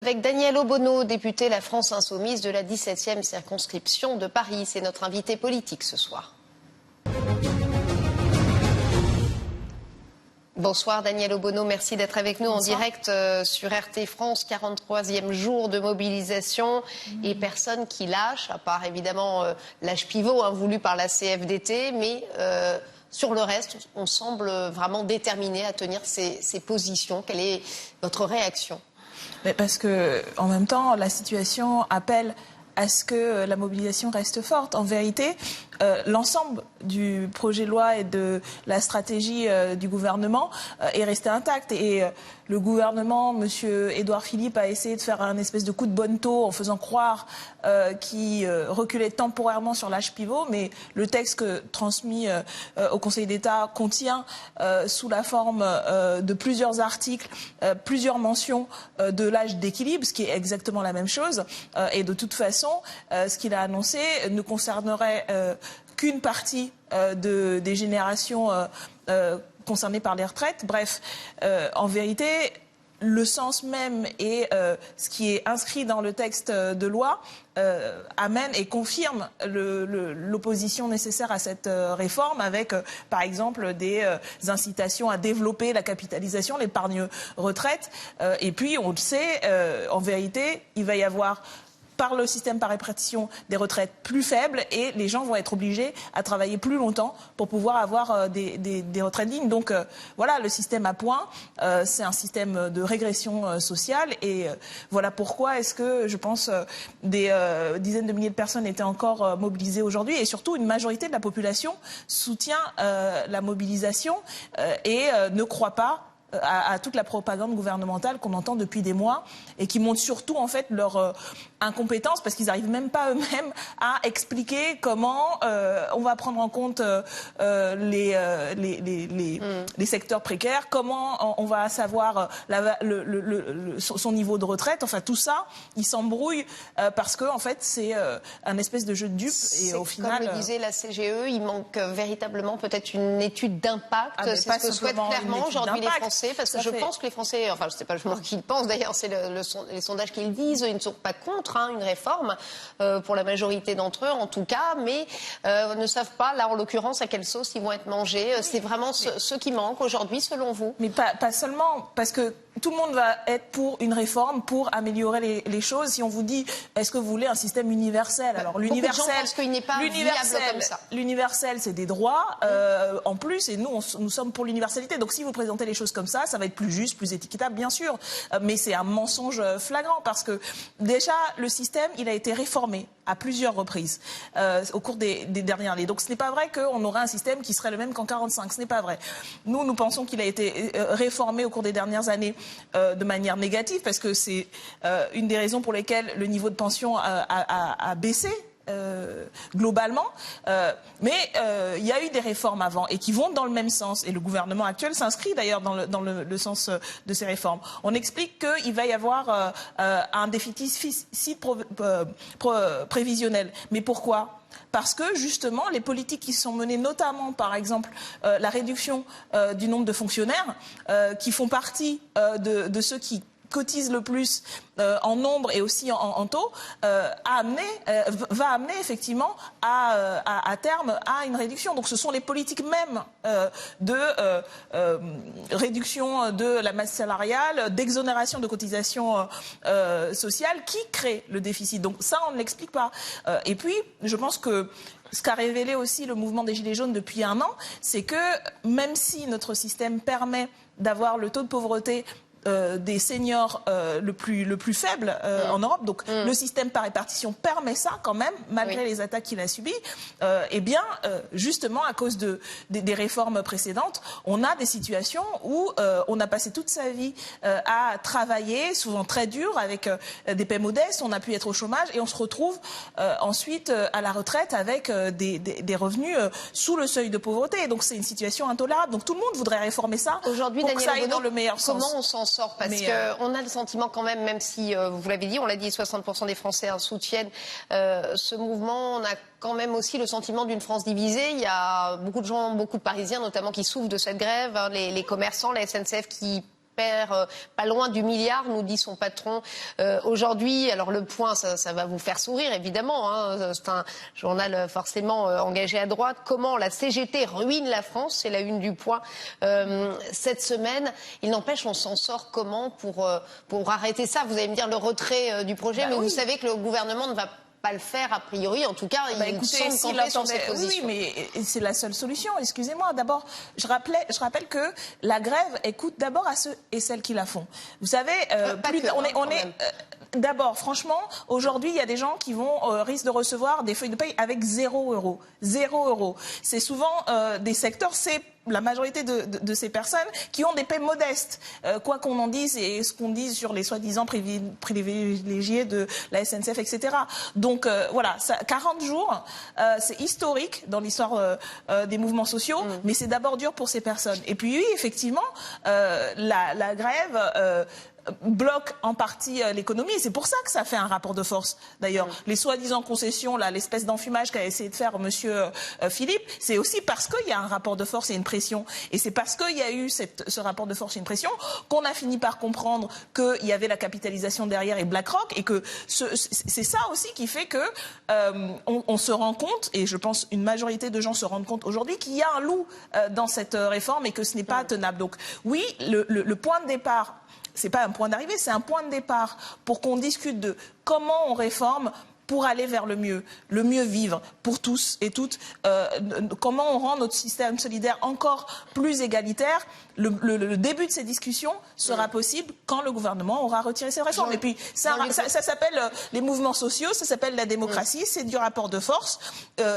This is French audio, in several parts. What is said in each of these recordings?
avec Daniel Obono, député La France Insoumise de la 17e circonscription de Paris. C'est notre invité politique ce soir. Bonsoir Daniel Obono, merci d'être avec nous en direct sur RT France, 43e jour de mobilisation et personne qui lâche, à part évidemment l'âge pivot voulu par la CFDT, mais sur le reste, on semble vraiment déterminé à tenir ses positions. Quelle est votre réaction ? Mais parce que, en même temps, la situation appelle à ce que la mobilisation reste forte. En vérité, l'ensemble du projet de loi et de la stratégie du gouvernement est resté intact. Et le gouvernement, M. Édouard Philippe, a essayé de faire un espèce de coup de bonneteau en faisant croire qu'il reculait temporairement sur l'âge pivot. Mais le texte transmis au Conseil d'État contient, sous la forme de plusieurs articles, plusieurs mentions de l'âge d'équilibre, ce qui est exactement la même chose. Et de toute façon, ce qu'il a annoncé ne concernerait qu'une partie des générations concernées par les retraites. Bref, en vérité, le sens même et ce qui est inscrit dans le texte de loi amène et confirme l'opposition nécessaire à cette réforme avec, par exemple, des incitations à développer la capitalisation, l'épargne retraite. Et puis, on le sait, en vérité, il va y avoir par le système par répartition des retraites plus faibles et les gens vont être obligés à travailler plus longtemps pour pouvoir avoir des retraites dignes. Donc voilà, le système à point, c'est un système de régression sociale et voilà pourquoi est-ce que je pense des dizaines de milliers de personnes étaient encore mobilisées aujourd'hui et surtout une majorité de la population soutient la mobilisation et ne croit pas à toute la propagande gouvernementale qu'on entend depuis des mois et qui montre surtout en fait leur incompétence parce qu'ils n'arrivent même pas eux-mêmes à expliquer comment on va prendre en compte les secteurs précaires, comment on va savoir son niveau de retraite. Enfin tout ça, ils s'embrouillent parce que en fait c'est un espèce de jeu de dupes et au final. Comme le disait la CGE, il manque véritablement peut-être une étude d'impact. C'est ce que souhaitent clairement aujourd'hui les Français. Parce que je pense que les Français, enfin je ne sais pas moi qui le pense d'ailleurs, c'est les sondages qui le disent, ils ne sont pas contre une réforme pour la majorité d'entre eux en tout cas, mais ne savent pas là en l'occurrence à quelle sauce ils vont être mangés. C'est vraiment ce qui manque aujourd'hui selon vous. Mais pas seulement, parce que tout le monde va être pour une réforme, pour améliorer les choses. Si on vous dit, est-ce que vous voulez un système universel ? Alors l'universel, qu'il n'est pas viable comme ça. L'universel, c'est des droits en plus, et nous sommes pour l'universalité. Donc si vous présentez les choses comme ça va être plus juste, plus équitable, bien sûr. Mais c'est un mensonge flagrant parce que déjà le système, il a été réformé à plusieurs reprises au cours des dernières années. Donc ce n'est pas vrai qu'on aurait un système qui serait le même qu'en 1945. Ce n'est pas vrai. Nous pensons qu'il a été réformé au cours des dernières années de manière négative parce que c'est une des raisons pour lesquelles le niveau de pension a baissé. Globalement, mais il y a eu des réformes avant et qui vont dans le même sens et le gouvernement actuel s'inscrit d'ailleurs dans le sens de ces réformes. On explique qu'il va y avoir un déficit prévisionnel. Mais pourquoi ? Parce que justement les politiques qui sont menées, notamment par exemple la réduction du nombre de fonctionnaires qui font partie de ceux qui cotisent le plus en nombre et aussi en taux, va amener effectivement à terme à une réduction. Donc ce sont les politiques même de réduction de la masse salariale, d'exonération de cotisations sociales qui créent le déficit. Donc ça, on ne l'explique pas. Et puis, je pense que ce qu'a révélé aussi le mouvement des Gilets jaunes depuis un an, c'est que même si notre système permet d'avoir le taux de pauvreté des seniors le plus faible en Europe. Donc le système par répartition permet ça quand même, malgré les attaques qu'il a subies. Eh bien, justement, à cause des réformes précédentes, on a des situations où on a passé toute sa vie à travailler, souvent très dur, avec des paaies modestes, on a pu être au chômage et on se retrouve ensuite à la retraite avec des revenus sous le seuil de pauvreté. Donc c'est une situation intolérable. Donc tout le monde voudrait réformer ça aujourd'hui, pour que ça aille dans le meilleur sens. Comment on s'en sort? Parce qu'on a le sentiment quand même si vous l'avez dit, on l'a dit, 60% des Français soutiennent ce mouvement. On a quand même aussi le sentiment d'une France divisée. Il y a beaucoup de gens, beaucoup de Parisiens notamment, qui souffrent de cette grève, les commerçants, la SNCF qui perd pas loin du milliard, nous dit son patron aujourd'hui. Alors le Point, ça va vous faire sourire évidemment, hein. C'est un journal forcément engagé à droite. Comment la CGT ruine la France, c'est la une du Point cette semaine. Il n'empêche, on s'en sort comment pour arrêter ça? Vous allez me dire le retrait du projet, mais vous savez que le gouvernement ne va pas le faire a priori. En tout cas, il semble camper sur cette position. Oui, mais c'est la seule solution. Excusez-moi. D'abord, je rappelle que la grève, elle coûte d'abord à ceux et celles qui la font. Vous savez, d'abord, franchement, aujourd'hui, il y a des gens qui risquent de recevoir des feuilles de paye avec 0 €. 0 €. C'est souvent des secteurs, c'est la majorité de ces personnes qui ont des paies modestes. Quoi qu'on en dise et ce qu'on dise sur les soi-disant privilégiés de la SNCF, etc. Donc voilà, 40 jours, c'est historique dans l'histoire des mouvements sociaux, mais c'est d'abord dur pour ces personnes. Et puis oui, effectivement, la grève bloque en partie l'économie. Et c'est pour ça que ça fait un rapport de force. D'ailleurs, les soi-disant concessions, là, l'espèce d'enfumage qu'a essayé de faire monsieur Philippe, c'est aussi parce qu'il y a un rapport de force et une pression. Et c'est parce qu'il y a eu ce rapport de force et une pression qu'on a fini par comprendre qu'il y avait la capitalisation derrière et BlackRock, et que c'est ça aussi qui fait que on se rend compte, et je pense une majorité de gens se rendent compte aujourd'hui, qu'il y a un loup dans cette réforme et que ce n'est pas tenable. Donc oui, le point de départ, c'est pas un point d'arrivée, c'est un point de départ pour qu'on discute de comment on réforme pour aller vers le mieux vivre pour tous et toutes, comment on rend notre système solidaire encore plus égalitaire. Le début de ces discussions sera possible quand le gouvernement aura retiré ses réformes. Et puis ça s'appelle les mouvements sociaux, ça s'appelle la démocratie, c'est du rapport de force.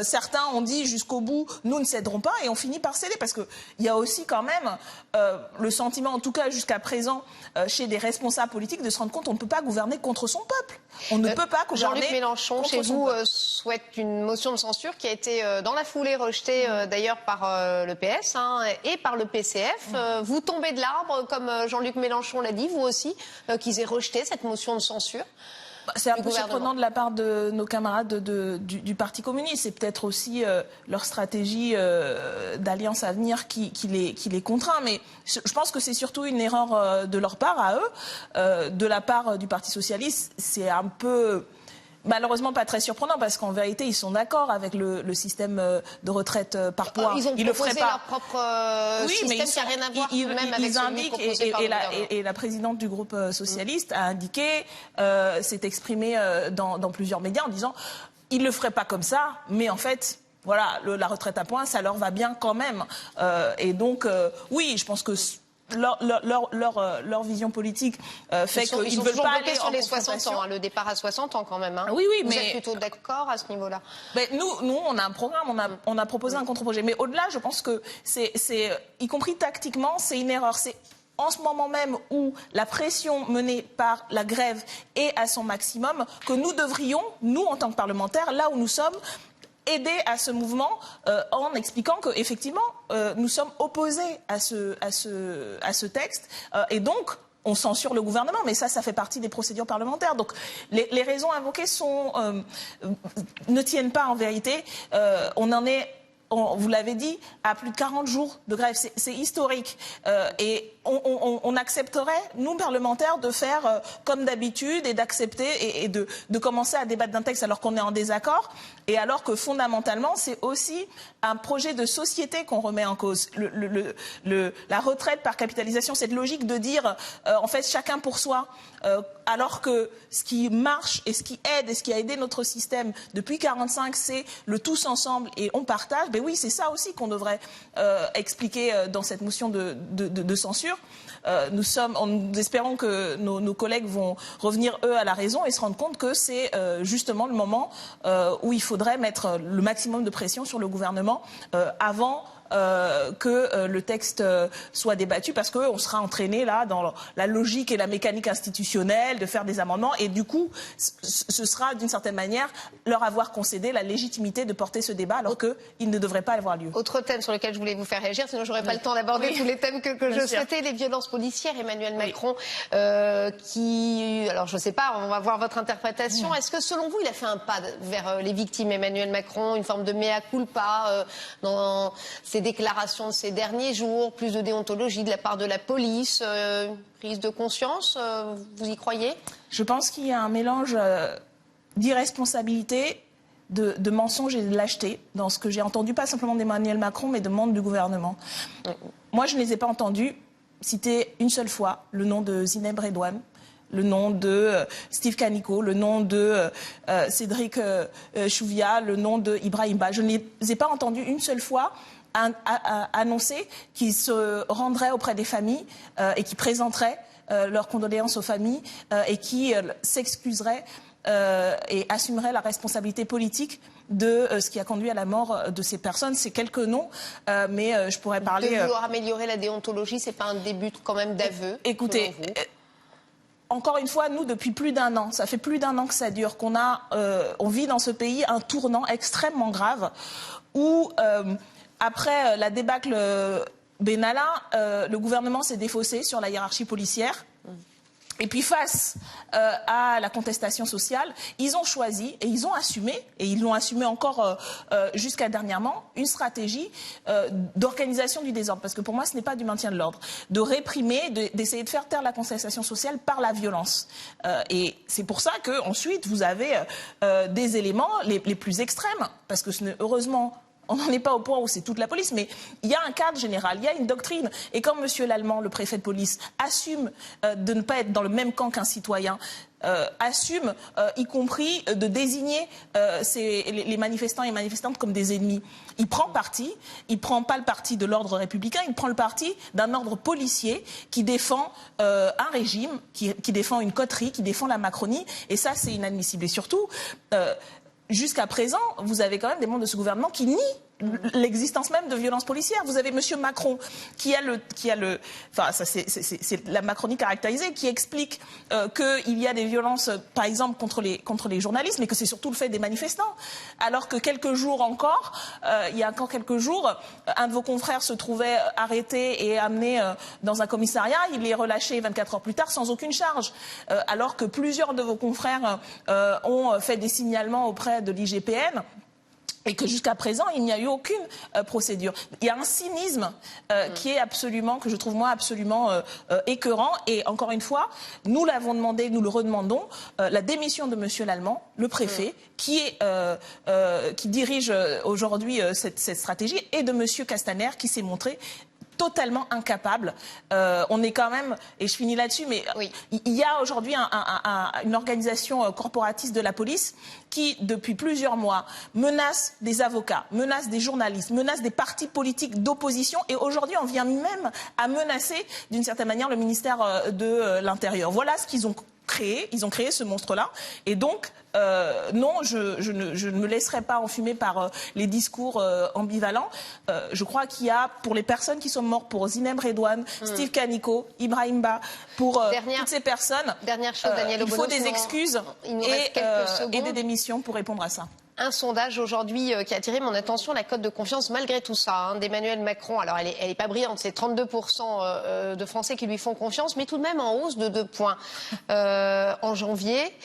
Certains ont dit jusqu'au bout, nous ne céderons pas, et on finit par céder, parce qu'il y a aussi quand même le sentiment, en tout cas jusqu'à présent, chez des responsables politiques, de se rendre compte qu'on ne peut pas gouverner contre son peuple. On ne peut pas gouverner. Jean-Luc Mélenchon, chez vous, souhaite une motion de censure qui a été dans la foulée rejetée d'ailleurs par le PS et par le PCF. Vous tombez de l'arbre, comme Jean-Luc Mélenchon l'a dit, vous aussi, qu'ils aient rejeté cette motion de censure? C'est un peu surprenant de la part de nos camarades du Parti communiste. C'est peut-être aussi leur stratégie d'alliance à venir qui les contraint. Mais je pense que c'est surtout une erreur de leur part à eux. De la part du Parti socialiste, c'est un peu... malheureusement pas très surprenant, parce qu'en vérité ils sont d'accord avec le système de retraite par poids. Ils le feraient pas. Leur propre système qui n'a rien à voir même avec celui proposé par le gouvernement. Et la présidente du groupe socialiste a indiqué, s'est exprimée dans plusieurs médias en disant ils le feraient pas comme ça, mais en fait voilà, la retraite à points ça leur va bien quand même. Et donc oui, je pense que leur vision politique fait qu'ils ne veulent pas aller sur les 60 ans, le départ à 60 ans quand même. Oui, Vous êtes plutôt d'accord à ce niveau-là? Nous, on a un programme, on a proposé un contre-projet. Mais au-delà, je pense que y compris tactiquement, c'est une erreur. C'est en ce moment même où la pression menée par la grève est à son maximum que nous devrions, nous en tant que parlementaires, là où nous sommes, aider à ce mouvement en expliquant qu'effectivement nous sommes opposés à ce texte et donc on censure le gouvernement, mais ça fait partie des procédures parlementaires. Donc les raisons invoquées ne tiennent pas en vérité. On en est, vous l'avez dit, à plus de 40 jours de grève. C'est historique. Et on accepterait, nous, parlementaires, de faire comme d'habitude et d'accepter et de commencer à débattre d'un texte alors qu'on est en désaccord, et alors que fondamentalement, c'est aussi un projet de société qu'on remet en cause. La retraite par capitalisation, cette logique de dire, en fait, chacun pour soi, alors que ce qui marche et ce qui aide et ce qui a aidé notre système depuis 1945, c'est le tous ensemble et on partage. Ben oui, c'est ça aussi qu'on devrait expliquer dans cette motion de censure. Nous espérons que nos collègues vont revenir, eux, à la raison et se rendre compte que c'est justement le moment où il faudrait mettre le maximum de pression sur le gouvernement avant que le texte soit débattu, parce qu'on sera entraîné là dans la logique et la mécanique institutionnelle de faire des amendements, et du coup ce sera d'une certaine manière leur avoir concédé la légitimité de porter ce débat alors qu'il ne devrait pas avoir lieu. Autre thème sur lequel je voulais vous faire réagir, sinon j'aurais pas le temps d'aborder tous les thèmes que je souhaitais, les violences policières. Emmanuel Macron qui, alors je sais pas, on va voir votre interprétation. Est-ce que selon vous il a fait un pas vers les victimes, Emmanuel Macron, une forme de mea culpa dans ces déclarations de ces derniers jours, plus de déontologie de la part de la police, prise de conscience, vous y croyez? Je pense qu'il y a un mélange d'irresponsabilité, de mensonges et de lâcheté dans ce que j'ai entendu, pas simplement d'Emmanuel Macron, mais de membres du gouvernement. Moi, je ne les ai pas entendus citer une seule fois le nom de Zineb Redouane, le nom de Steve Canico, le nom de Cédric Chouviat, le nom de Ibrahim Ba. Je ne les ai pas entendus une seule fois annoncer qu'ils se rendraient auprès des familles et qui présenteraient leurs condoléances aux familles et qui s'excuseraient et assumeraient la responsabilité politique de ce qui a conduit à la mort de ces personnes. C'est quelques noms, mais je pourrais parler... De vouloir améliorer la déontologie, c'est pas un début quand même d'aveu? Écoutez, encore une fois, nous, depuis plus d'un an, ça fait plus d'un an que ça dure, on vit dans ce pays un tournant extrêmement grave où, après la débâcle Benalla, le gouvernement s'est défaussé sur la hiérarchie policière. Et puis face à la contestation sociale, ils ont choisi et ils ont assumé, et ils l'ont assumé encore jusqu'à dernièrement, une stratégie d'organisation du désordre. Parce que pour moi, ce n'est pas du maintien de l'ordre. De réprimer, d'essayer de faire taire la contestation sociale par la violence. Et c'est pour ça qu'ensuite, vous avez des éléments les plus extrêmes. Parce que heureusement... On n'en est pas au point où c'est toute la police, mais il y a un cadre général, il y a une doctrine. Et quand M. Lallemand, le préfet de police, assume de ne pas être dans le même camp qu'un citoyen, assume, y compris, de désigner les manifestants et manifestantes comme des ennemis, il prend parti, il ne prend pas le parti de l'ordre républicain, il prend le parti d'un ordre policier qui défend un régime, qui défend une coterie, qui défend la Macronie. Et ça, c'est inadmissible. Et surtout... jusqu'à présent, vous avez quand même des membres de ce gouvernement qui nient l'existence même de violences policières. Vous avez M. Macron qui a enfin, ça c'est la Macronie caractérisée, qui explique qu'il y a des violences, par exemple, contre les journalistes, mais que c'est surtout le fait des manifestants. Alors que quelques jours encore, il y a encore quelques jours, un de vos confrères se trouvait arrêté et amené dans un commissariat. Il est relâché 24 heures plus tard sans aucune charge. Alors que plusieurs de vos confrères ont fait des signalements auprès de l'IGPN. Et que jusqu'à présent, il n'y a eu aucune procédure. Il y a un cynisme qui est absolument, que je trouve moi absolument écœurant. Et encore une fois, nous l'avons demandé, nous le redemandons, la démission de M. Lallemand, le préfet, qui dirige aujourd'hui cette stratégie, et de M. Castaner, qui s'est montré totalement incapable. On est quand même, et je finis là-dessus, mais oui, il y a aujourd'hui une organisation corporatiste de la police qui, depuis plusieurs mois, menace des avocats, menace des journalistes, menace des partis politiques d'opposition, et aujourd'hui on vient même à menacer d'une certaine manière le ministère de l'Intérieur. Voilà ce qu'ils ont créé. Ils ont créé ce monstre-là, et donc non, je ne me laisserai pas enfumer par les discours ambivalents. Je crois qu'il y a, pour les personnes qui sont mortes, pour Zineb Redouane, Steve Canico, Ibrahim Ba, pour toutes ces personnes, il faut des excuses et des démissions pour répondre à ça. Un sondage aujourd'hui qui a attiré mon attention, la cote de confiance malgré tout ça, d'Emmanuel Macron. Alors elle est pas brillante, c'est 32% de Français qui lui font confiance, mais tout de même en hausse de 2 points en janvier.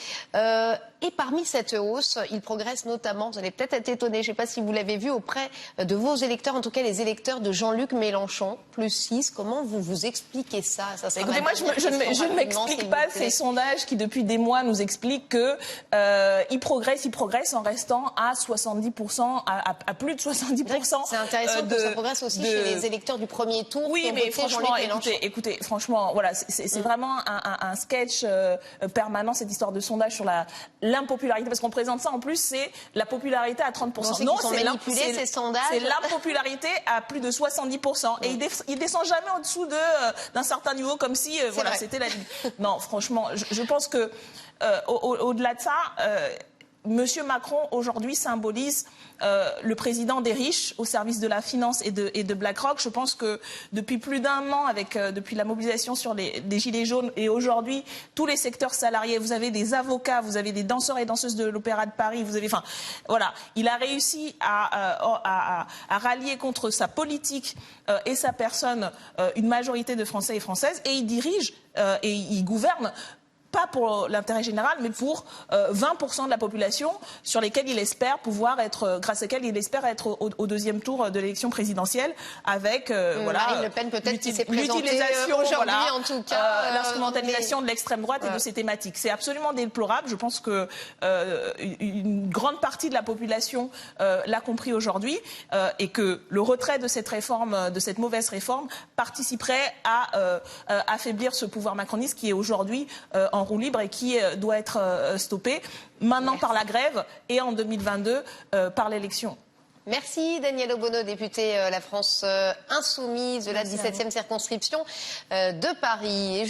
Et parmi cette hausse, il progresse notamment, vous allez peut-être être étonnés, je ne sais pas si vous l'avez vu, auprès de vos électeurs, en tout cas les électeurs de Jean-Luc Mélenchon, plus 6. Comment vous expliquez ça, Écoutez, moi, je ne m'explique pas ces sondages qui, depuis des mois, nous expliquent qu'ils progressent en restant à 70%, à plus de 70%. C'est intéressant que ça progresse aussi chez les électeurs du premier tour. Oui, mais franchement, écoutez, franchement, voilà, c'est vraiment un sketch permanent, cette histoire de sondage sur l'impopularité, parce qu'on présente ça en plus, c'est la popularité à 30%. Non, c'est l'impopularité à plus de 70%. Et il descend jamais en dessous d'un certain niveau, comme si voilà, c'était la ligne. Non, franchement, je pense que au-delà de ça, Monsieur Macron, aujourd'hui, symbolise le président des riches au service de la finance et de BlackRock. Je pense que depuis plus d'un an, depuis la mobilisation sur les Gilets jaunes, et aujourd'hui, tous les secteurs salariés, vous avez des avocats, vous avez des danseurs et danseuses de l'Opéra de Paris, enfin, voilà. Il a réussi à rallier contre sa politique et sa personne une majorité de Français et Françaises, et il dirige et il gouverne pas pour l'intérêt général, mais pour 20% de la population sur lesquels il espère pouvoir être, grâce auxquels il espère être au deuxième tour de l'élection présidentielle, avec Marine Le Pen peut-être qui s'est présentée aujourd'hui, en tout cas, l'instrumentalisation de l'extrême droite et de ces thématiques. C'est absolument déplorable. Je pense que une grande partie de la population l'a compris aujourd'hui et que le retrait de cette réforme, de cette mauvaise réforme, participerait à affaiblir ce pouvoir macroniste qui est aujourd'hui en roue libre et qui doit être stoppé maintenant par la grève et en 2022 par l'élection. Merci Danielle Obono, députée La France Insoumise de la 17e circonscription de Paris.